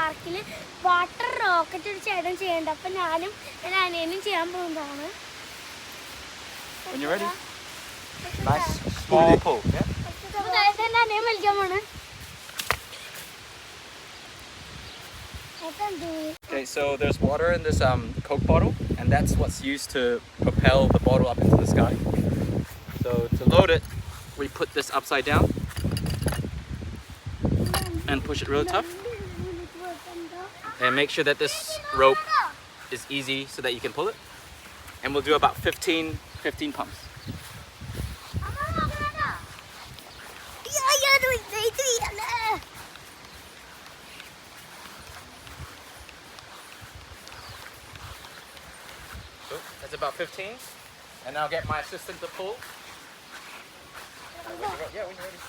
പാർക്കിൽ water rocket ഒരു ചേട്ടൻ ചെയ്യണ്ട. അപ്പം ഞാനും എൻ്റെ അനിയനും ചെയ്യാൻ പോകുന്നതാണ്. എൻ്റെ അനിയൻ വലിക്കാൻ പോണ്. Okay, so there's water in this Coke bottle, and that's what's used to propel the bottle up into the sky. So to load it, we put this upside down and push it really tough. And make sure that this rope is easy so that you can pull it. And we'll do about 15 pumps. So that's about 15. And now get my assistant to pull. Yeah, when you're ready.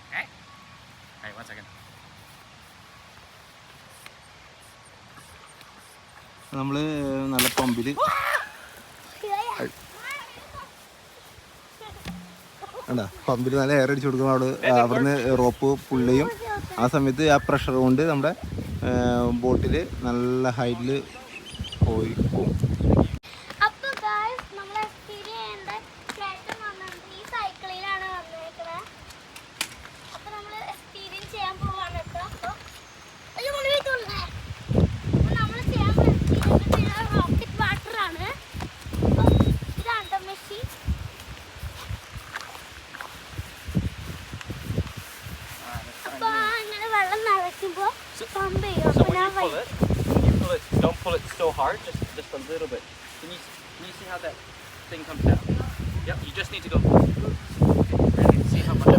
Okay. Hey, 1 second. നമ്മൾ നല്ല പമ്പിൽ വേണ്ട പമ്പിൽ നല്ല air അടിച്ചു കൊടുക്കുമ്പോൾ അവിടുന്ന് rope പുള്ളിയും ആ സമയത്ത് ആ പ്രഷർ കൊണ്ട് നമ്മുടെ ബോട്ടിൽ നല്ല ഹൈറ്റിൽ പോയി പോകും. So when you pull it, don't pull it so hard, just a little bit. Can you see how that thing comes down? Yep, you just need to go. And see how much?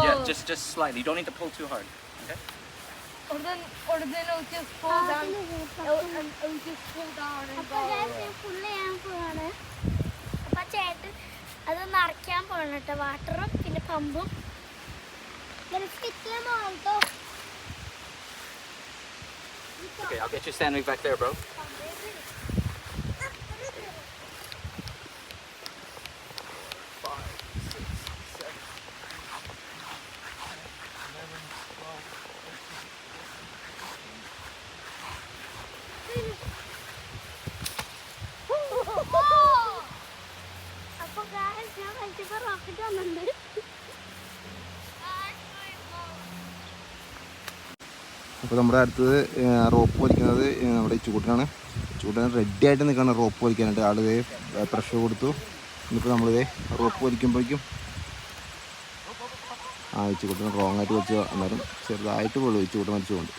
Yeah, just slightly. You don't need to pull too hard. Okay? Or then it'll just pull down. It'll just pull down and go. അപ്പം ചേട്ടൻ അത് നിറയ്ക്കാൻ പോകണം കേട്ടോ. വാട്ടറും പിന്നെ പമ്പും Okay, I'll get you standing back there, bro. അപ്പോൾ ഞാൻ കളിച്ചപ്പോൾ റോക്കറ്റ് വന്നിട്ടുണ്ട്. അപ്പോൾ നമ്മുടെ അടുത്തത് റോപ്പ് വലിക്കുന്നത് നമ്മുടെ ചൂട്ടിനാണ്. ചൂട്ടിന് റെഡി ആയിട്ട് നിൽക്കുകയാണ് റോപ്പ് വലിക്കാനായിട്ട്. ആളിതേ പ്രഷർ കൊടുത്തു. എന്നിപ്പോൾ നമ്മളിതേ റോപ്പ് വലിക്കുമ്പോഴേക്കും ചൂട്ടിന് റോങ് ആയിട്ട് വലിച്ചു. എന്നാലും ചെറുതായിട്ട് പൊള്ളു ചൂട്ട് മരിച്ചുകൊണ്ട്.